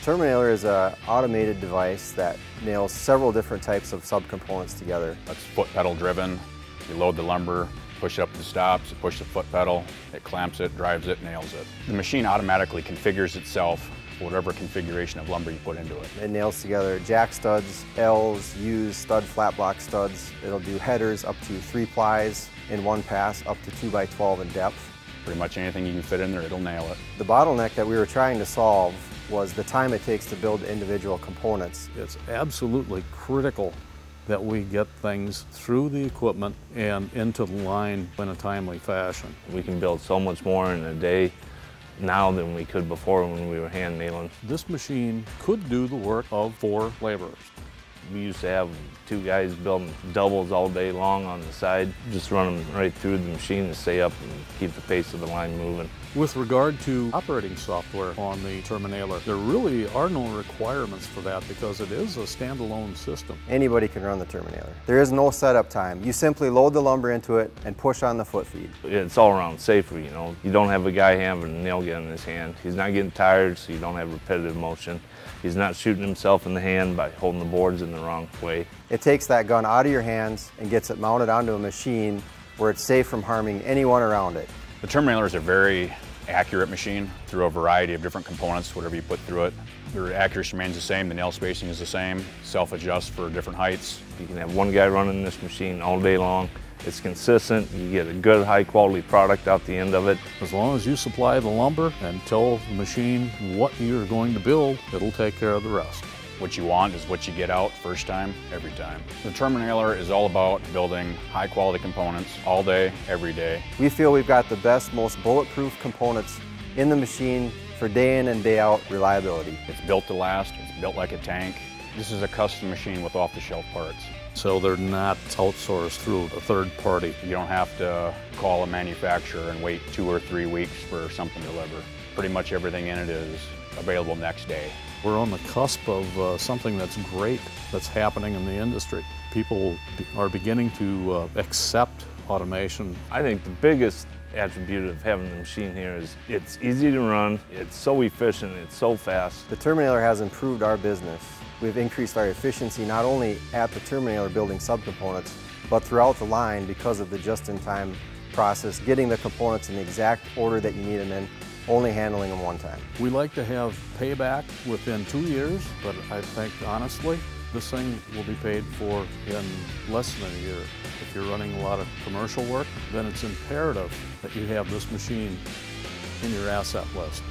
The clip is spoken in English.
Terminailer is an automated device that nails several different types of subcomponents together. It's foot pedal driven. You load the lumber, push it up to stops, you push the foot pedal, it clamps it, drives it, nails it. The machine automatically configures itself for whatever configuration of lumber you put into it. It nails together jack studs, L's, U's, stud flat block studs. It'll do headers up to 3 plies in one pass, up to 2 by 12 in depth. Pretty much anything you can fit in there, it'll nail it. The bottleneck that we were trying to solve was the time it takes to build individual components. It's absolutely critical that we get things through the equipment and into the line in a timely fashion. We can build so much more in a day now than we could before when we were hand nailing. This machine could do the work of 4 laborers. We used to have 2 guys building doubles all day long on the side, just run them right through the machine to stay up and keep the pace of the line moving. With regard to operating software on the Terminailer, there really are no requirements for that because it is a standalone system. Anybody can run the Terminailer. There is no setup time. You simply load the lumber into it and push on the foot feed. It's all around safer, you know. You don't have a guy having a nail gun in his hand. He's not getting tired, so you don't have repetitive motion. He's not shooting himself in the hand by holding the boards in the wrong way. It takes that gun out of your hands and gets it mounted onto a machine where it's safe from harming anyone around it. The Terminailer is a very accurate machine through a variety of different components, whatever you put through it. The accuracy remains the same, the nail spacing is the same, self-adjusts for different heights. You can have one guy running this machine all day long. It's consistent, you get a good high quality product out the end of it. As long as you supply the lumber and tell the machine what you're going to build, it'll take care of the rest. What you want is what you get out first time, every time. The Terminailer is all about building high quality components all day, every day. We feel we've got the best, most bulletproof components in the machine for day in and day out reliability. It's built to last, it's built like a tank. This is a custom machine with off-the-shelf parts. So they're not outsourced through a third party. You don't have to call a manufacturer and wait 2 or 3 weeks for something to deliver. Pretty much everything in it is available next day. We're on the cusp of something that's great that's happening in the industry. People are beginning to accept automation. I think the biggest attribute of having the machine here is it's easy to run, it's so efficient, it's so fast. The Terminailer has improved our business. We've increased our efficiency not only at the Terminailer building subcomponents, but throughout the line because of the just-in-time process, getting the components in the exact order that you need them in, only handling them one time. We like to have payback within 2 years, but I think honestly, this thing will be paid for in less than a year. If you're running a lot of commercial work, then it's imperative that you have this machine in your asset list.